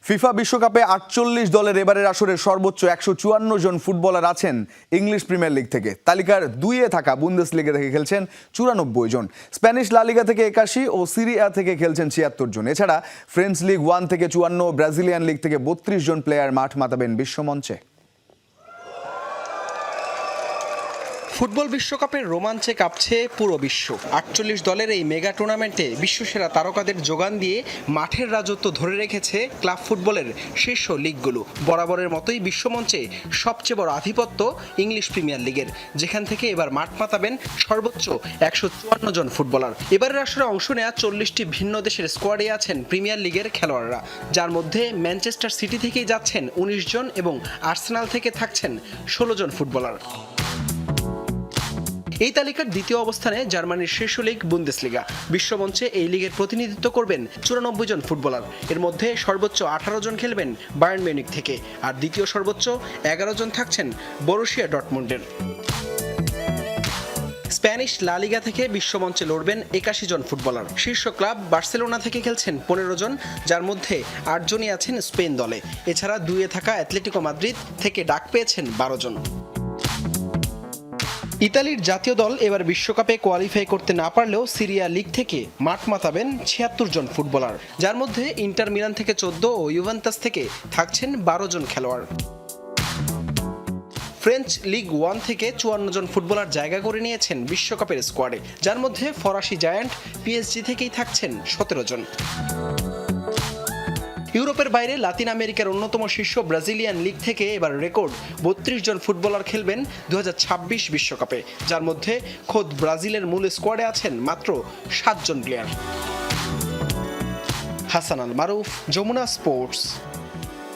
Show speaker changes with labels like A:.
A: FIFA বিশ্বকাপে ৪৮ দলের এবারের আসরের সর্বোচ্চ ১৫৪ জন ফুটবলার আছেন ইংলিশ প্রিমিয়ার লিগ থেকে। তালিকার ২-এ থাকা বুন্দেসলিগা থেকে খেলছেন ৯৪ জন, স্প্যানিশ লা লিগা থেকে ৮১ ও সিরি আ থেকে খেলছেন ৭৬ জন। এছাড়া ফ্রেঞ্চ লিগ 1 থেকে ৫৪, ব্রাজিলিয়ান লিগ থেকে ৩২ জন প্লেয়ার মাঠ মাতাবেন বিশ্বমঞ্চে।
B: ফুটবল বিশ্বকাপের রোমাঞ্চে কাঁপছে পুরো বিশ্ব। ৪৮ দলের এই মেগা টুর্নামেন্টে বিশ্বসেরা তারকাদের যোগান দিয়ে মাঠের রাজত্ব ধরে রেখেছে ক্লাব ফুটবলের শীর্ষ লিগগুলো। বরাবরের মতোই বিশ্বমঞ্চে সবচেয়ে বড় আধিপত্য ইংলিশ প্রিমিয়ার লিগের, যেখান থেকে এবার মাঠ মাতাবেন সর্বোচ্চ ১৫৪ জন ফুটবলার। এবারের আসরে অংশ নেওয়া ৪০টি ভিন্ন দেশের স্কোয়াডে আছেন প্রিমিয়ার লিগের খেলোয়াড়রা, যার মধ্যে ম্যানচেস্টার সিটি থেকেই যাচ্ছেন ১৯ জন এবং আর্সেনাল থেকে থাকছেন ১৬ জন ফুটবলার। এই তালিকার দ্বিতীয় অবস্থানে জার্মানির শীর্ষ লিগ বুন্দেসলিগা। বিশ্বমঞ্চে এই লিগের প্রতিনিধিত্ব করবেন ৯৪ জন ফুটবলার। এর মধ্যে সর্বোচ্চ ১৮ জন খেলবেন বায়ার্ন মিউনিখ থেকে, আর দ্বিতীয় সর্বোচ্চ ১১ জন থাকছেন বরুশিয়া ডর্টমুন্ডের। স্প্যানিশ লা লিগা থেকে বিশ্বমঞ্চে লড়বেন ৮১ জন ফুটবলার। শীর্ষ ক্লাব বার্সেলোনা থেকে খেলছেন ১৫ জন, যার মধ্যে ৮ জনই আছেন স্পেন দলে। এছাড়া ২-এ থাকা অ্যাথলেটিকো মাদ্রিদ থেকে ডাক পেয়েছেন ১২ জন। ইতালির জাতীয় দল এবার বিশ্বকাপে কোয়ালিফাই করতে না পারলেও সিরিয়া লিগ থেকে মাঠ মাতাবেন ৭৬ জন ফুটবলার, যার মধ্যে ইন্টার মিলান থেকে ১৪ ও ইউভেন্টাস থেকে থাকছেন ১২ জন খেলোয়াড়। ফ্রেঞ্চ লিগ 1 থেকে ৫৪ জন ফুটবলার জায়গা করে নিয়েছেন বিশ্বকাপের স্কোয়াডে, যার মধ্যে ফরাসি জায়ান্ট পিএসজি থেকেই থাকছেন ১৭ জন। ইউরোপের বাইরে লাতিন আমেরিকার অন্যতম শীর্ষ ব্রাজিলিয়ান লিগ থেকে এবার রেকর্ড ৩২ জন ফুটবলার খেলবেন ২০২৬ বিশ্বকাপে, যার মধ্যে খোদ ব্রাজিলের মূল স্কোয়াডে আছেন মাত্র ৭ জন প্লেয়ার। হাসান আল মারুফ, যমুনা স্পোর্টস।